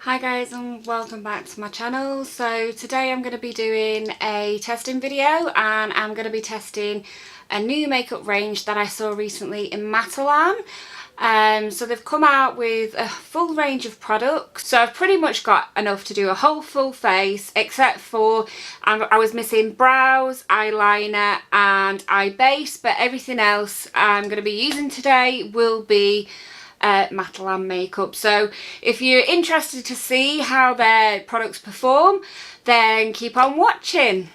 Hi guys and welcome back to my channel. So today I'm going to be doing a testing video and I'm going to be testing a new makeup range that I saw recently in Matalan. So they've come out with a full range of products, so I've pretty much got enough to do a whole full face, except for I was missing brows, eyeliner and eye base, but everything else I'm going to be using today will be Matalan makeup. So if you're interested to see how their products perform, then keep on watching.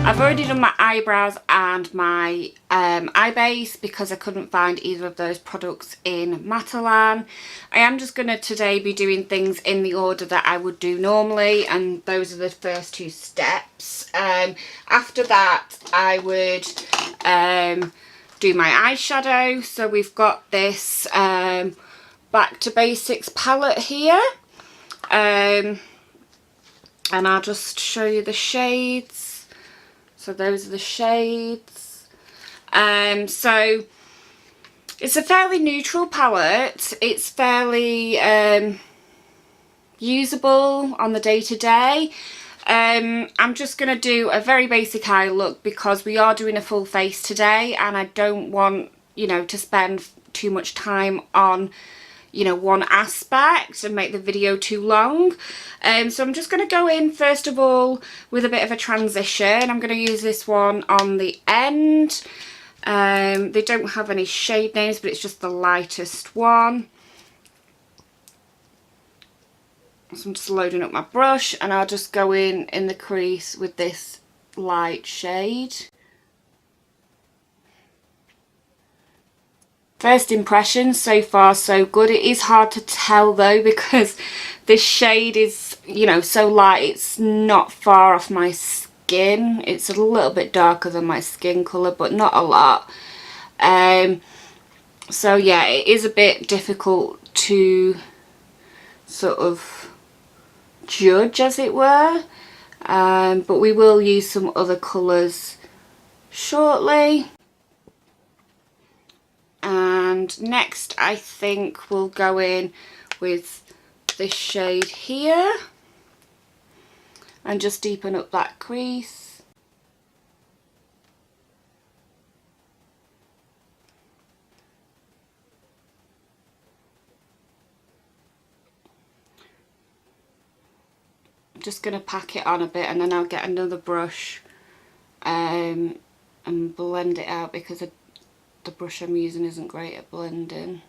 I've already done my eyebrows and my eye base because I couldn't find either of those products in Matalan. I am just going to today be doing things in the order that I would do normally, and those are the first two steps. After that I would do my eyeshadow. So we've got this Back to Basics palette here, and I'll just show you the shades. So those are the shades. So it's a fairly neutral palette. It's fairly usable on the day-to-day. I'm just going to do a very basic eye look because we are doing a full face today and I don't want, you know, to spend too much time on, you know, one aspect and make the video too long. So I'm just going to go in first of all with a bit of a transition. I'm going to use this one on the end. They don't have any shade names, but it's just the lightest one. So I'm just loading up my brush and I'll just go in the crease with this light shade. First impressions, so far so good. It is hard to tell though because this shade is, you know, so light. It's not far off my skin. It's a little bit darker than my skin colour, but not a lot. So yeah, it is a bit difficult to sort of judge, as it were. But we will use some other colours shortly. And next I think we'll go in with this shade here and just deepen up that crease. I'm just going to pack it on a bit and then I'll get another brush and blend it out because the brush I'm using isn't great at blending.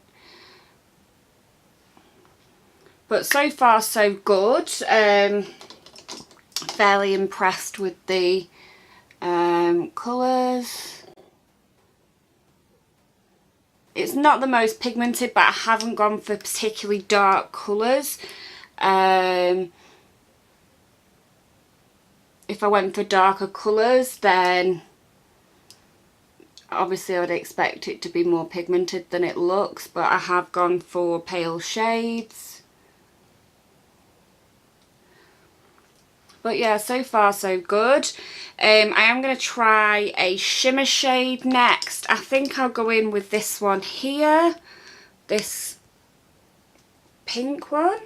But so far so good. Fairly impressed with the colours. It's not the most pigmented, but I haven't gone for particularly dark colours. If I went for darker colours, then obviously I would expect it to be more pigmented than it looks, but I have gone for pale shades. But yeah, so far so good. I am going to try a shimmer shade next. I think I'll go in with this one here, this pink one,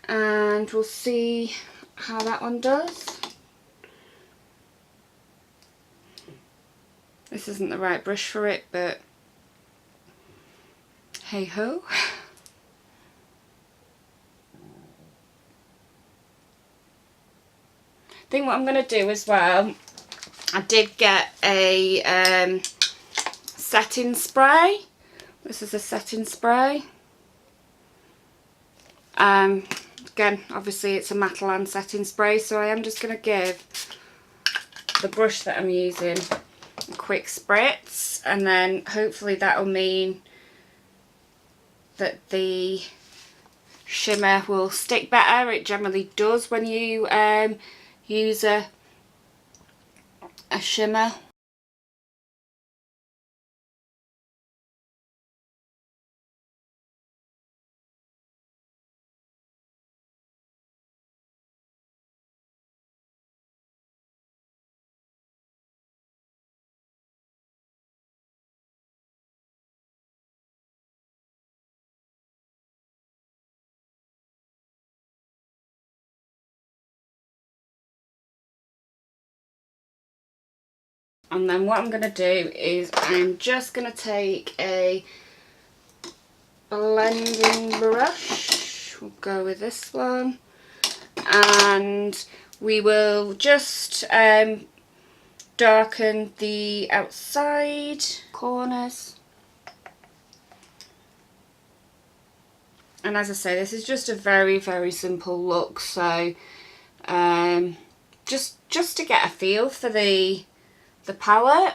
and we'll see how that one does. This isn't the right brush for it, but hey ho. I think what I'm going to do as well, I did get a setting spray. This is a setting spray. Again, obviously it's a Matalan setting spray, so I am just going to give the brush that I'm using a quick spritz, and then hopefully that will mean that the shimmer will stick better. It generally does when you use a shimmer. And then what I'm going to do is I'm just going to take a blending brush. We'll go with this one. And we will just darken the outside corners. And as I say, this is just a very, very simple look. So just to get a feel for the palette.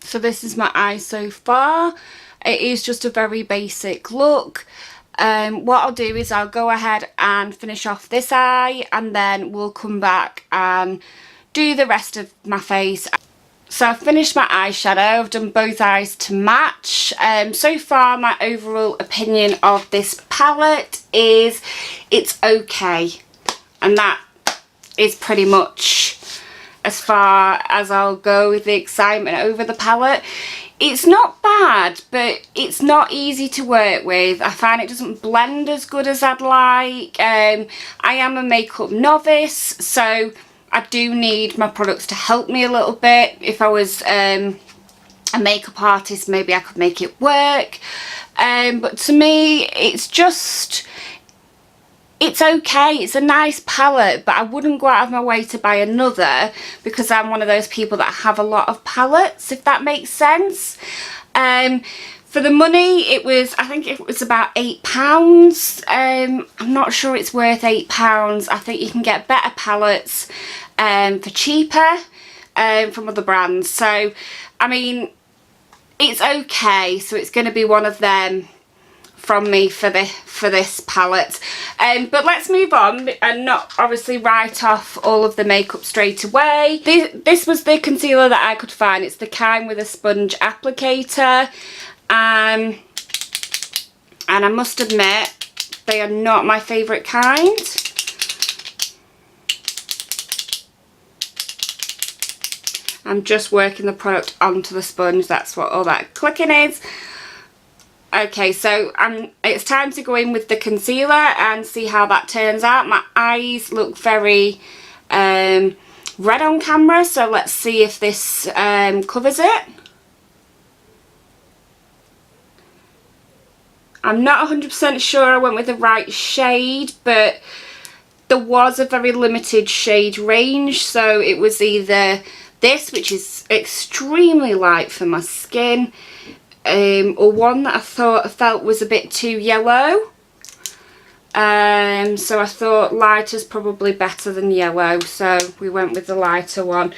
So this is my eye so far. It is just a very basic look. What I'll do is I'll go ahead and finish off this eye, and then we'll come back and do the rest of my face. So I've finished my eyeshadow. I've done both eyes to match. So far my overall opinion of this palette is it's okay. And that is pretty much as far as I'll go with the excitement over the palette. It's not bad, but it's not easy to work with. I find it doesn't blend as good as I'd like. I am a makeup novice, so I do need my products to help me a little bit. If I was a makeup artist, maybe I could make it work. But to me, it's okay. It's a nice palette, but I wouldn't go out of my way to buy another because I'm one of those people that have a lot of palettes, if that makes sense. For the money, I think it was about £8. I'm not sure it's worth £8. I think you can get better palettes for cheaper from other brands. So, I mean, it's okay. So it's going to be one of them from me for this palette. But let's move on and not obviously write off all of the makeup straight away. This was the concealer that I could find. It's the kind with a sponge applicator. And I must admit, they are not my favourite kind. I'm just working the product onto the sponge. That's what all that clicking is. Okay, so it's time to go in with the concealer and see how that turns out. My eyes look very red on camera, so let's see if this covers it. I'm not 100% sure I went with the right shade, but there was a very limited shade range, so it was either this, which is extremely light for my skin, or one that I felt was a bit too yellow. So I thought lighter's probably better than yellow, so we went with the lighter one.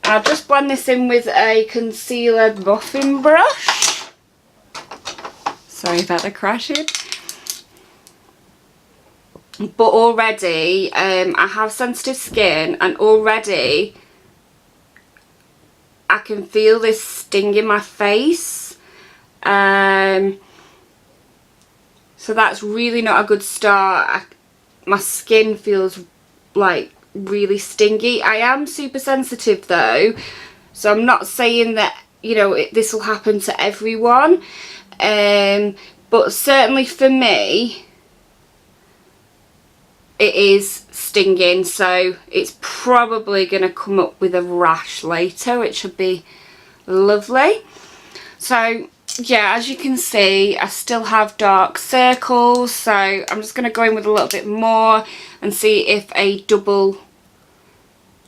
I'll just blend this in with a concealer buffing brush. Sorry about the crashing. But already, I have sensitive skin, and already I can feel this sting in my face. So that's really not a good start. My skin feels like really stingy. I am super sensitive though, so I'm not saying that, you know, this will happen to everyone, but certainly for me it is stinging, so it's probably going to come up with a rash later, which would be lovely. So yeah, as you can see, I still have dark circles, so I'm just going to go in with a little bit more and see if a double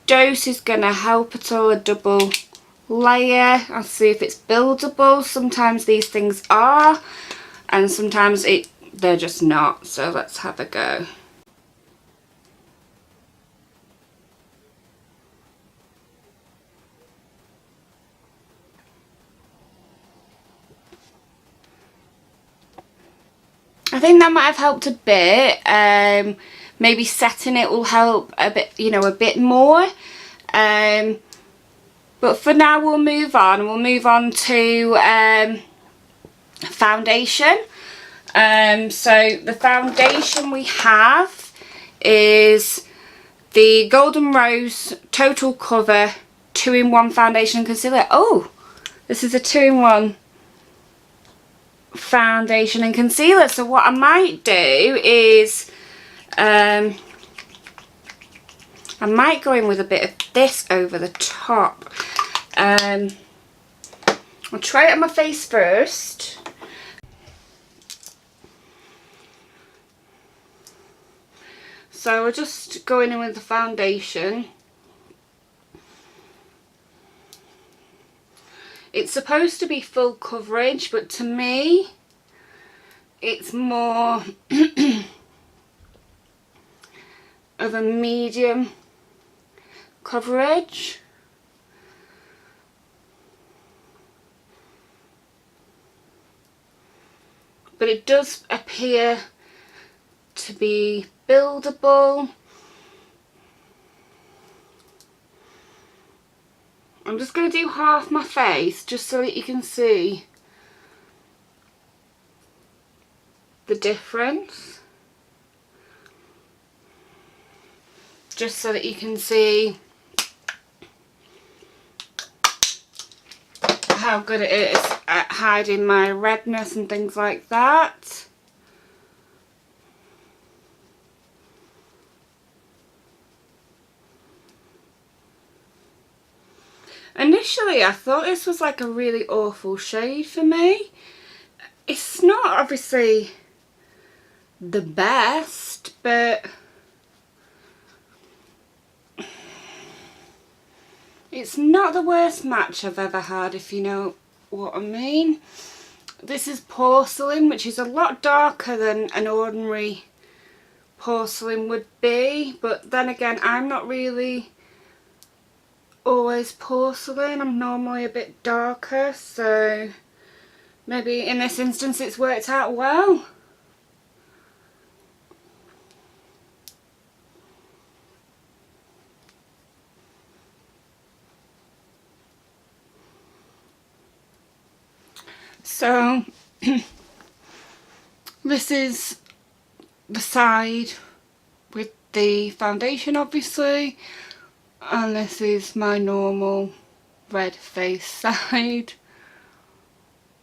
dose is going to help at all, a double layer. I'll see if it's buildable. Sometimes these things are, and sometimes they're just not, so let's have a go. I think that might have helped a bit. Maybe setting it will help a bit, you know, a bit more. But for now we'll move on. We'll move on to foundation. So the foundation we have is the Golden Rose Total Cover 2-in-1 Foundation and Concealer. Oh, this is a 2-in-1 foundation and concealer. So what I might do is I might go in with a bit of this over the top. I'll try it on my face first. So we're just going in with the foundation. It's supposed to be full coverage, but to me it's more of a medium coverage. But it does appear to be buildable. I'm just going to do half my face just so that you can see the difference. Just so that you can see how good it is at hiding my redness and things like that. Initially I thought this was like a really awful shade for me. It's not obviously the best, but it's not the worst match I've ever had, if you know what I mean. This is Porcelain, which is a lot darker than an ordinary porcelain would be, but then again I'm not really always porcelain. I'm normally a bit darker, so maybe in this instance it's worked out well. So this is the side with the foundation obviously, and this is my normal red face side.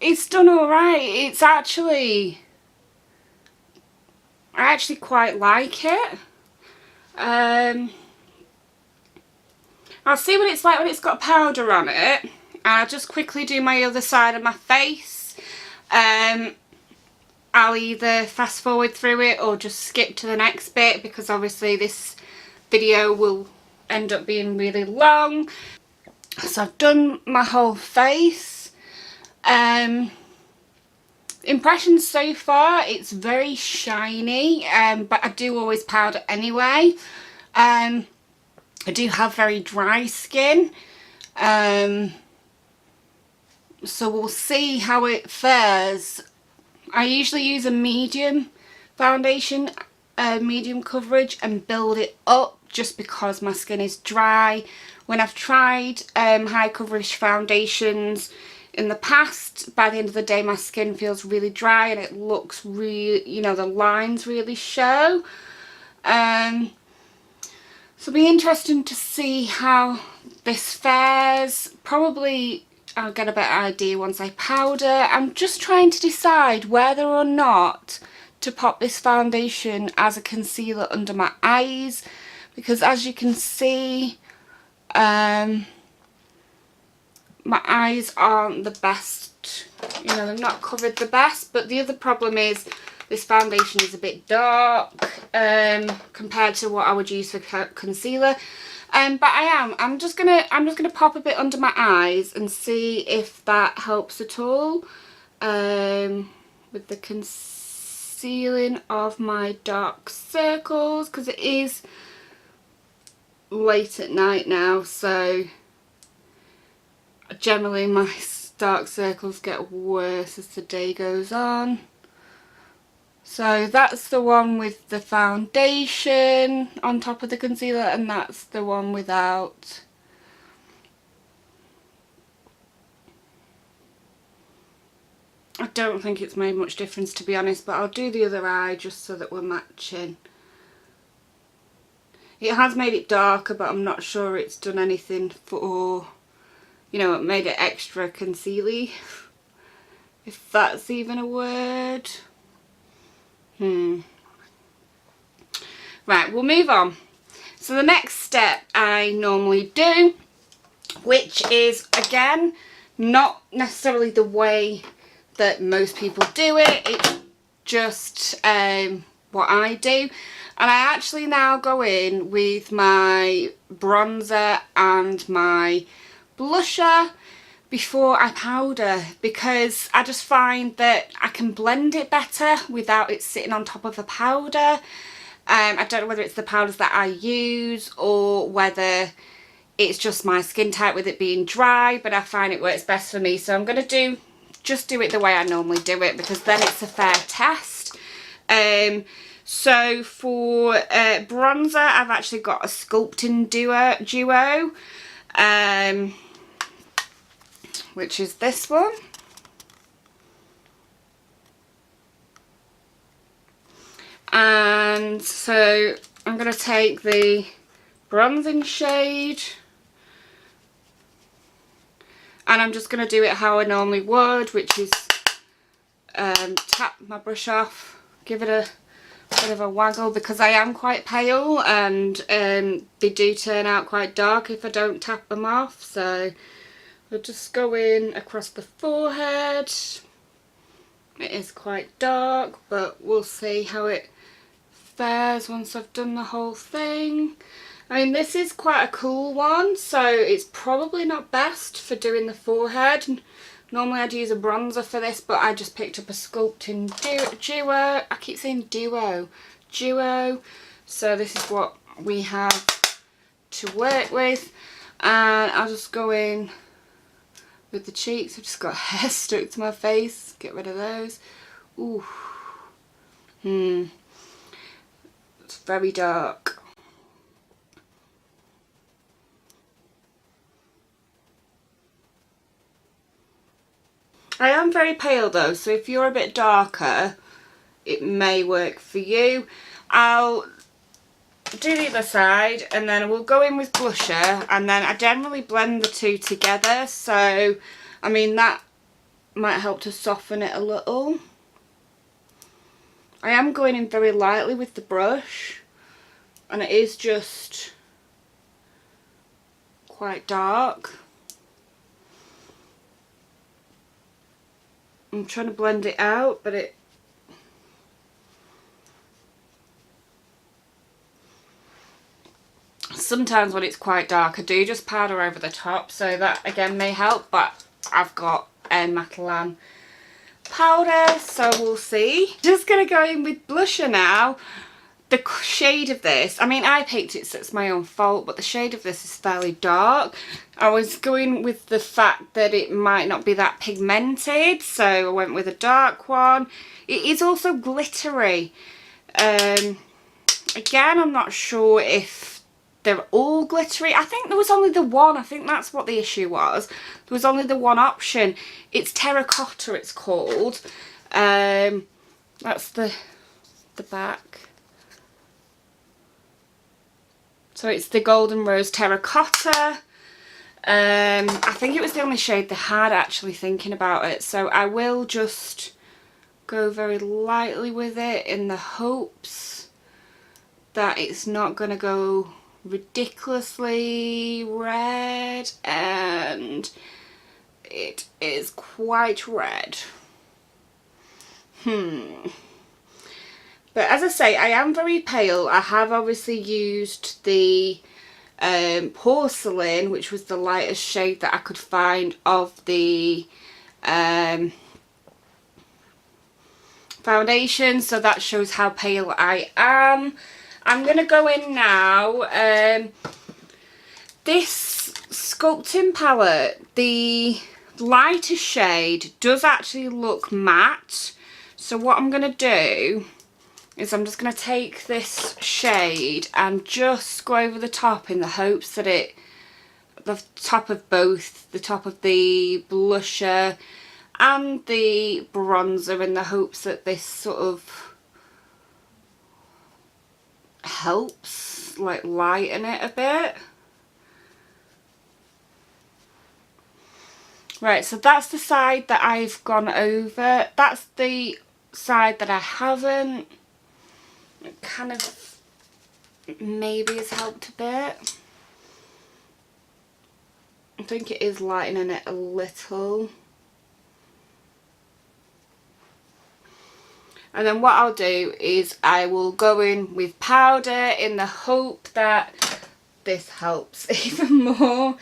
It's done alright. It's actually, I actually quite like it. I'll see what it's like when it's got powder on it. I'll just quickly do my other side of my face. I'll either fast forward through it or just skip to the next bit, because obviously this video will end up being really long. So I've done my whole face. Impressions so far, it's very shiny, but I do always powder anyway. I do have very dry skin, so we'll see how it fares. I usually use a medium foundation, medium coverage, and build it up just because my skin is dry. When I've tried high coverage foundations in the past, by the end of the day my skin feels really dry and it looks really, you know, the lines really show. So it'll be interesting to see how this fares. Probably I'll get a better idea once I powder. I'm just trying to decide whether or not to pop this foundation as a concealer under my eyes, because as you can see, my eyes aren't the best, you know, they're not covered the best. But the other problem is this foundation is a bit dark compared to what I would use for concealer. But I'm just gonna pop a bit under my eyes and see if that helps at all with the concealing of my dark circles, because it is late at night now, so generally my dark circles get worse as the day goes on. So that's the one with the foundation on top of the concealer, and that's the one without. I don't think it's made much difference, to be honest, but I'll do the other eye just so that we're matching. It has made it darker, but I'm not sure it's done anything for, you know, it made it extra concealy, if that's even a word. Right, we'll move on. So the next step I normally do, which is, again, not necessarily the way that most people do it, it's just what I do. And I actually now go in with my bronzer and my blusher before I powder, because I just find that I can blend it better without it sitting on top of the powder. I don't know whether it's the powders that I use or whether it's just my skin type with it being dry, but I find it works best for me. So I'm going to just do it the way I normally do it, because then it's a fair test. So for bronzer, I've actually got a sculpting duo, which is this one. And so I'm going to take the bronzing shade, and I'm just going to do it how I normally would, which is tap my brush off, give it a bit of a waggle, because I am quite pale and they do turn out quite dark if I don't tap them off. So I'll just go in across the forehead. It is quite dark, but we'll see how it fares once I've done the whole thing. I mean, this is quite a cool one, so it's probably not best for doing the forehead. Normally I'd use a bronzer for this, but I just picked up a sculpting duo. I keep saying duo. So this is what we have to work with. And I'll just go in with the cheeks. I've just got hair stuck to my face. Get rid of those. Ooh. It's very dark. I am very pale though, so if you're a bit darker, it may work for you. I'll do the other side and then we'll go in with blusher, and then I generally blend the two together, so I mean that might help to soften it a little. I am going in very lightly with the brush, and it is just quite dark. I'm trying to blend it out, but it... Sometimes when it's quite dark, I do just powder over the top, so that again may help, but I've got a Matalan powder, so we'll see. Just going to go in with blusher now. The shade of this, I mean, I picked it, so it's my own fault, but the shade of this is fairly dark. I was going with the fact that it might not be that pigmented, so I went with a dark one. It is also glittery. Again, I'm not sure if they're all glittery. I think there was only the one. I think that's what the issue was. There was only the one option. It's terracotta, it's called. That's the back. So it's the Golden Rose Terracotta. I think it was the only shade they had, actually, thinking about it. So I will just go very lightly with it in the hopes that it's not going to go ridiculously red, and it is quite red. But as I say, I am very pale. I have obviously used the porcelain, which was the lightest shade that I could find of the foundation, so that shows how pale I am. I'm going to go in now. This sculpting palette, the lighter shade does actually look matte. So what I'm going to do is I'm just going to take this shade and just go over the top in the hopes that the top of both, the top of the blusher and the bronzer, in the hopes that this sort of helps like lighten it a bit. Right, so that's the side that I've gone over. That's the side that I haven't. It kind of maybe has helped a bit. I think it is lightening it a little. And then what I'll do is I will go in with powder in the hope that this helps even more.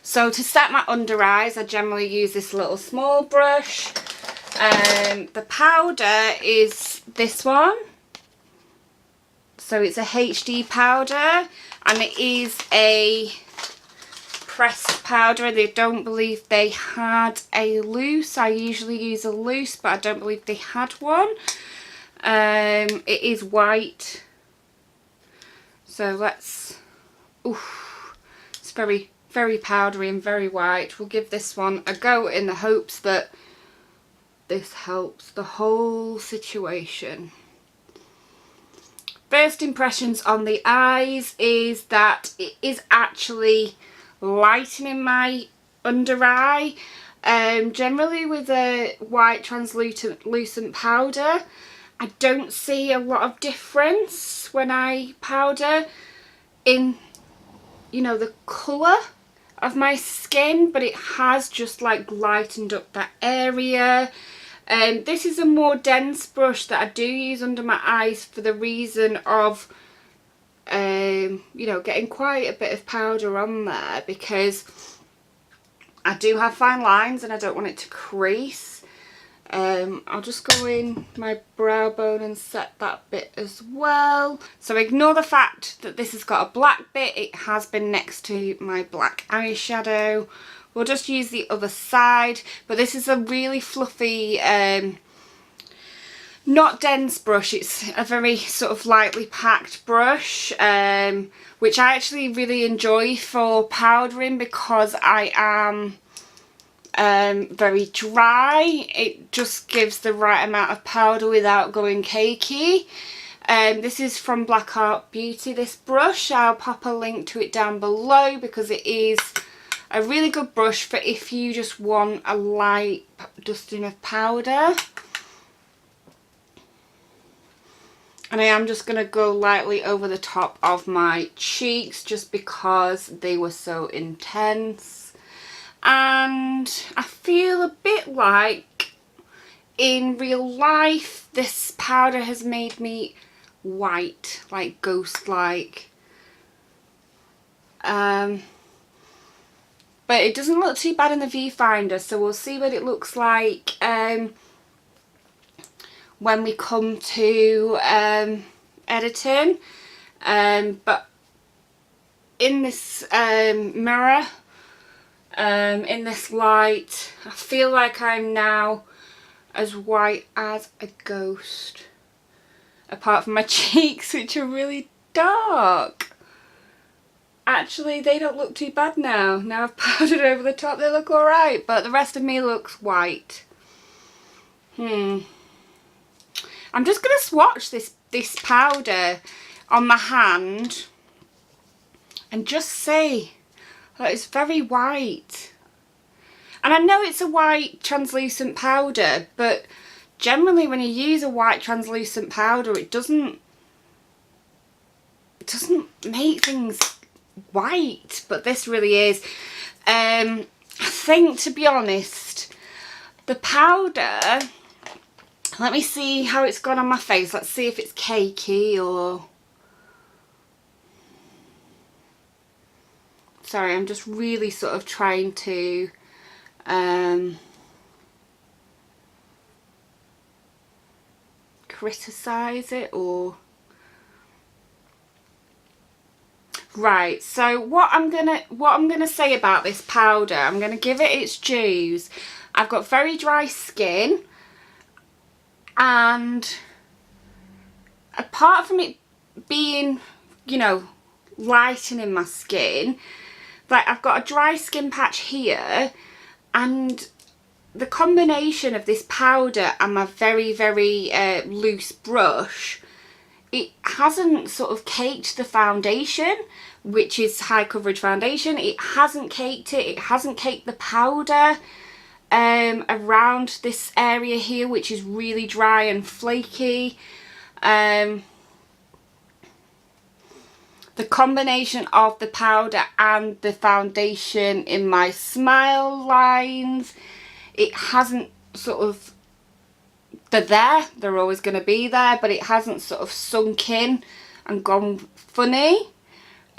So to set my under eyes, I generally use this little small brush. The powder is this one. So it's a HD powder, and it is a pressed powder. I don't believe they had a loose. I usually use a loose, but I don't believe they had one. It is white. So let's, oof, it's very, very powdery and very white. We'll give this one a go in the hopes that this helps the whole situation. First impressions on the eyes is that it is actually lightening my under eye. Generally with a white translucent powder, I don't see a lot of difference when I powder in, you know, the colour of my skin, but it has just like lightened up that area. This is a more dense brush that I do use under my eyes for the reason of you know, getting quite a bit of powder on there, because I do have fine lines and I don't want it to crease. I'll just go in my brow bone and set that bit as well. So ignore the fact that this has got a black bit. It has been next to my black eyeshadow. We'll just use the other side, but this is a really fluffy, not dense brush. It's a very sort of lightly packed brush, which I actually really enjoy for powdering because I am very dry. It just gives the right amount of powder without going cakey. This is from Black Art Beauty, this brush. I'll pop a link to it down below because it is a really good brush for if you just want a light dusting of powder. And I am just going to go lightly over the top of my cheeks just because they were so intense. And I feel a bit like in real life this powder has made me white, like ghost-like. But it doesn't look too bad in the viewfinder, so we'll see what it looks like when we come to editing. But in this mirror, in this light, I feel like I'm now as white as a ghost, apart from my cheeks, which are really dark. Actually, they don't look too bad now. Now I've powdered over the top, they look alright, but the rest of me looks white. I'm just going to swatch this powder on my hand and just see that it's very white. And I know it's a white translucent powder, but generally when you use a white translucent powder, it doesn't make things white, but this really is. I think, to be honest, the powder, let me see how it's gone on my face. Let's see if it's cakey or... Sorry, I'm just really sort of trying to criticize it, or... Right, so what I'm gonna say about this powder, I'm gonna give it its dues. I've got very dry skin, and apart from it being, you know, lightening my skin, like I've got a dry skin patch here, and the combination of this powder and my very, very loose brush it hasn't sort of caked the foundation, which is high coverage foundation. It hasn't caked it. It hasn't caked the powder around this area here, which is really dry and flaky. The combination of the powder and the foundation in my smile lines, it hasn't sort of, they're always going to be there, but it hasn't sort of sunk in and gone funny.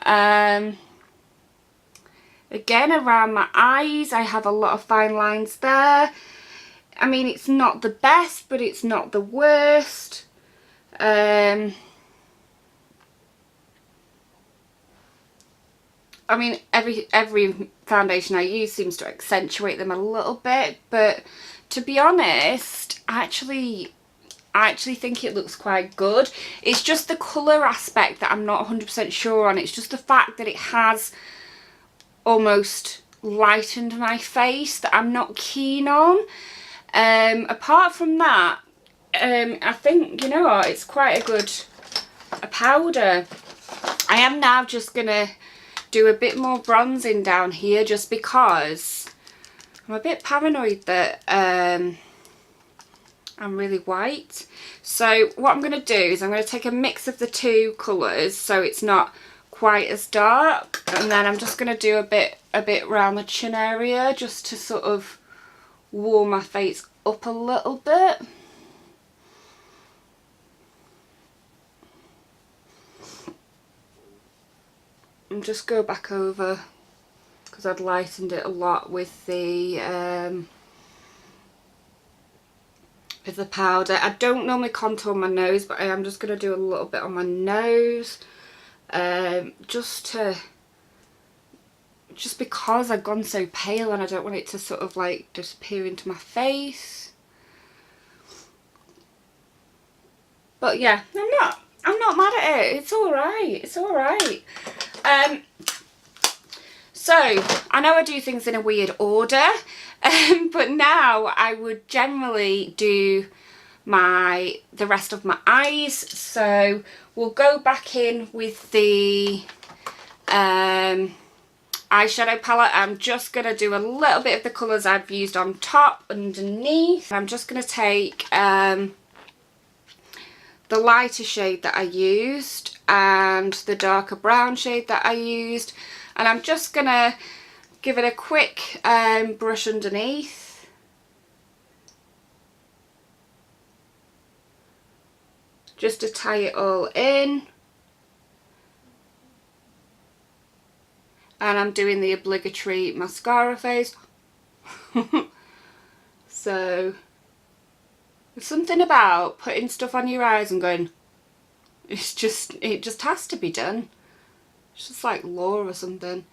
Again, around my eyes, I have a lot of fine lines there. I mean, it's not the best, but it's not the worst. I mean, every foundation I use seems to accentuate them a little bit, but to be honest, I actually think it looks quite good. It's just the colour aspect that I'm not 100% sure on. It's just the fact that it has almost lightened my face that I'm not keen on. Apart from that, I think, you know what, it's quite a powder. I am now just going to do a bit more bronzing down here, just because I'm a bit paranoid that I'm really white. So what I'm going to do is I'm going to take a mix of the two colours so it's not quite as dark, and then I'm just going to do a bit around the chin area just to sort of warm my face up a little bit. And just go back over, because I'd lightened it a lot with the powder. I don't normally contour my nose, but I am just going to do a little bit on my nose, just because I've gone so pale and I don't want it to sort of like disappear into my face. But yeah, I'm not mad at it. It's alright. It's alright. So I know I do things in a weird order, but now I would generally do the rest of my eyes. So we'll go back in with the eyeshadow palette. I'm just going to do a little bit of the colours I've used on top underneath. I'm just going to take the lighter shade that I used and the darker brown shade that I used, and I'm just going to give it a quick brush underneath. Just to tie it all in. And I'm doing the obligatory mascara face. So there's something about putting stuff on your eyes and going, it just has to be done. It's just like law or something.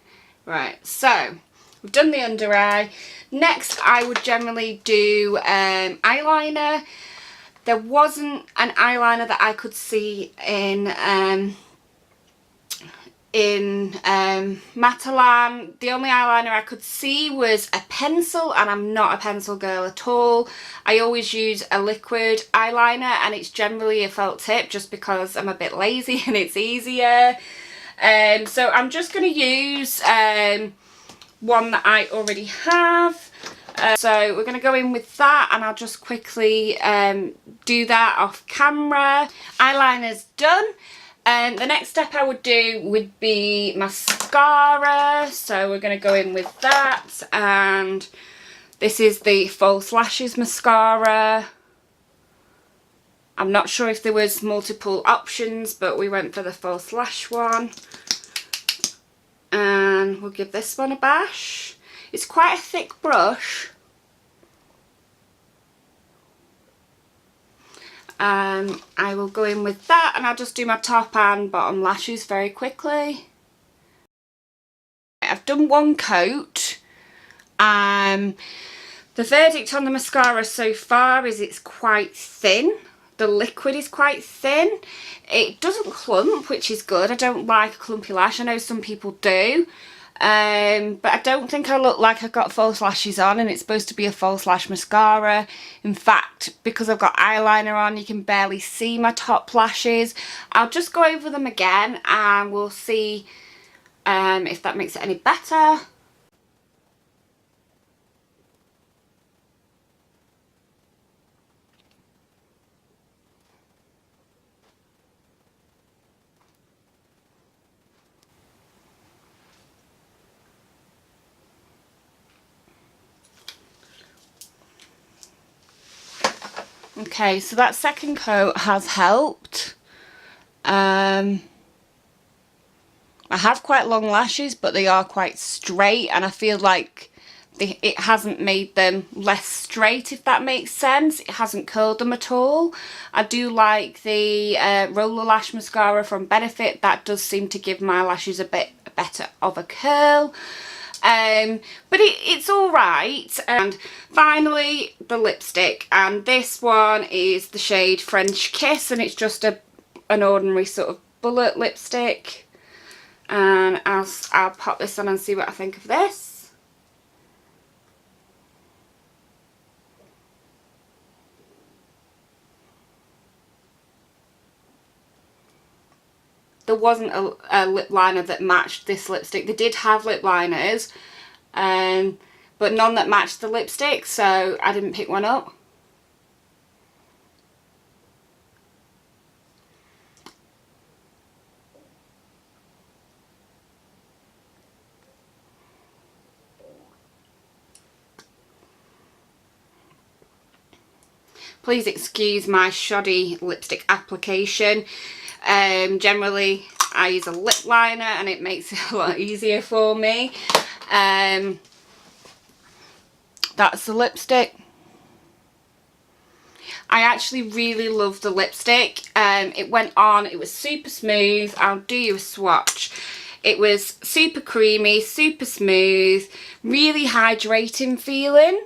Right, so we've done the under eye. Next I would generally do eyeliner. There wasn't an eyeliner that I could see in Matalan. The only eyeliner I could see was a pencil, and I'm not a pencil girl at all. I always use a liquid eyeliner, and it's generally a felt tip just because I'm a bit lazy and it's easier. So I'm just going to use one that I already have. So we're going to go in with that, and I'll just quickly do that off camera. Eyeliner's done. And the next step I would do would be mascara. So we're going to go in with that, and this is the False Lashes mascara. I'm not sure if there was multiple options, but we went for the false lash one. And we'll give this one a bash. It's quite a thick brush. I will go in with that, and I'll just do my top and bottom lashes very quickly. I've done one coat. The verdict on the mascara so far is it's quite thin. The liquid is quite thin. It doesn't clump, which is good. I don't like a clumpy lash. I know some people do. But I don't think I look like I've got false lashes on, and it's supposed to be a false lash mascara. In fact, because I've got eyeliner on, you can barely see my top lashes. I'll just go over them again and we'll see if that makes it any better. Okay, so that second coat has helped. I have quite long lashes, but they are quite straight, and I feel like it hasn't made them less straight, if that makes sense. It hasn't curled them at all. I do like the roller lash mascara from Benefit. That does seem to give my lashes a bit better of a curl. But it's alright. And finally, the lipstick, and this one is the shade French Kiss, and it's just an ordinary sort of bullet lipstick. And I'll pop this on and see what I think of this. There wasn't a lip liner that matched this lipstick. They did have lip liners, but none that matched the lipstick, so I didn't pick one up. Please excuse my shoddy lipstick application. Generally I use a lip liner and it makes it a lot easier for me. That's the lipstick. I actually really love the lipstick. It went on, it was super smooth. I'll do you a swatch. It was super creamy, super smooth, really hydrating feeling.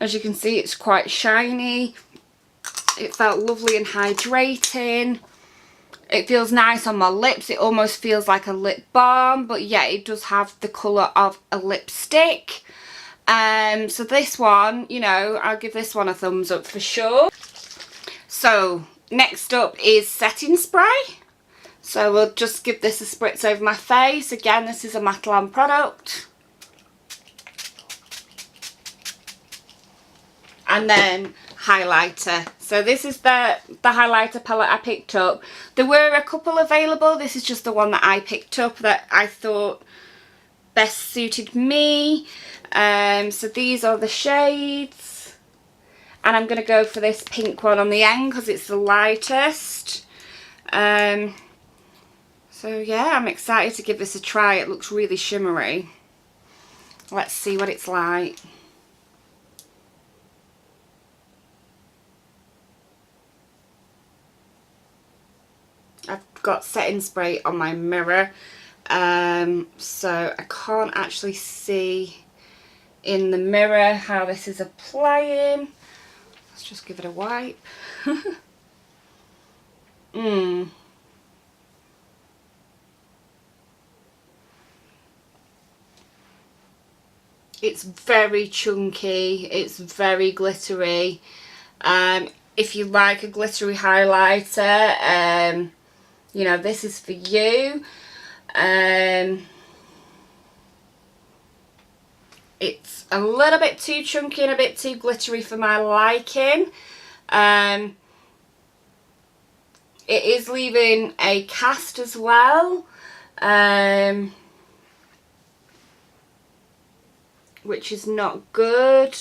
As you can see, it's quite shiny. It felt lovely and hydrating. It feels nice on my lips. It almost feels like a lip balm, but yeah, it does have the colour of a lipstick. So this one, you know, I'll give this one a thumbs up for sure. So next up is setting spray. So we'll just give this a spritz over my face. Again, this is a Matalan product. And then highlighter. So this is the highlighter palette I picked up. There were a couple available. This is just the one that I picked up that I thought best suited me. So these are the shades. And I'm going to go for this pink one on the end because it's the lightest. So yeah, I'm excited to give this a try. It looks really shimmery. Let's see what it's like. I've got setting spray on my mirror, so I can't actually see in the mirror how this is applying. Let's just give it a wipe. It's very chunky, it's very glittery. If you like a glittery highlighter, you know, this is for you. It's a little bit too chunky and a bit too glittery for my liking. It is leaving a cast as well, which is not good.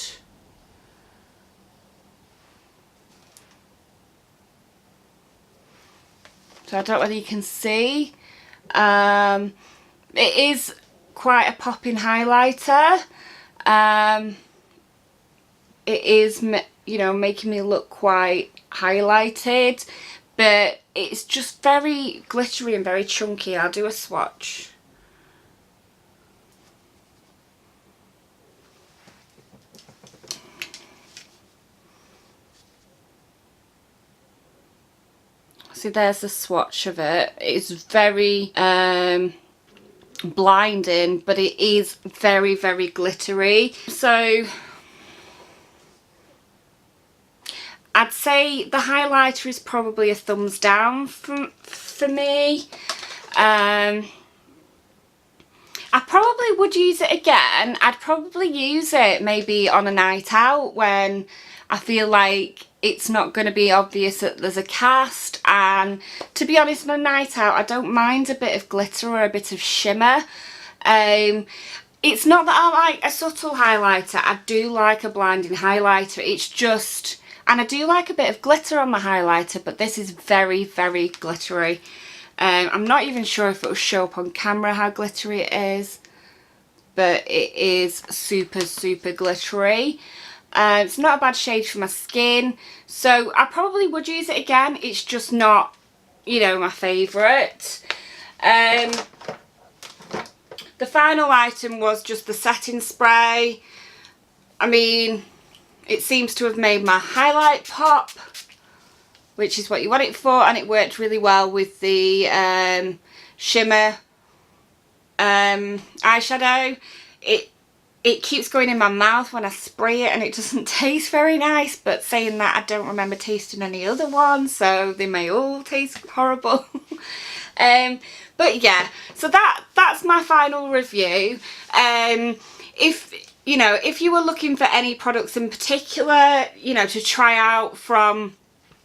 So I don't know whether you can see. It is quite a popping highlighter. It is, you know, making me look quite highlighted, but it's just very glittery and very chunky. I'll do a swatch. See, there's the swatch of it. It's very blinding, but it is very, very glittery. So I'd say the highlighter is probably a thumbs down for me. I probably would use it again. I'd probably use it maybe on a night out when I feel like it's not going to be obvious that there's a cast. And to be honest, on a night out, I don't mind a bit of glitter or a bit of shimmer. It's not that I like a subtle highlighter. I do like a blinding highlighter. It's just... And I do like a bit of glitter on the highlighter, but this is very, very glittery. I'm not even sure if it will show up on camera how glittery it is, but it is super, super glittery. It's not a bad shade for my skin, so I probably would use it again. It's just not, you know, my favourite. The final item was just the setting spray. I mean, it seems to have made my highlight pop, which is what you want it for, and it worked really well with the shimmer eyeshadow. It keeps going in my mouth when I spray it, and it doesn't taste very nice, but saying that, I don't remember tasting any other ones, so they may all taste horrible. But yeah, so that's my final review. If you know, if you were looking for any products in particular, you know, to try out from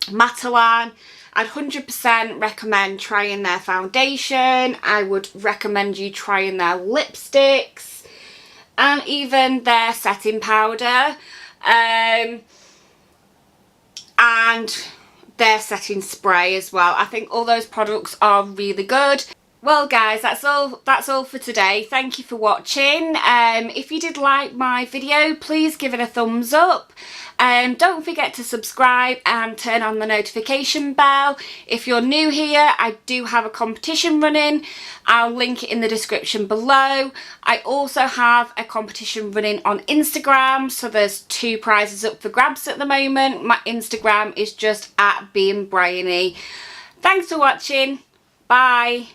Matalan, I'd 100% recommend trying their foundation. I would recommend you trying their lipsticks and even their setting powder and their setting spray as well. I think all those products are really good. Well guys, that's all for today. Thank you for watching. If you did like my video, please give it a thumbs up. Don't forget to subscribe and turn on the notification bell. If you're new here, I do have a competition running. I'll link it in the description below. I also have a competition running on Instagram, so there's 2 prizes up for grabs at the moment. My Instagram is just @beingbrainy. Thanks for watching. Bye.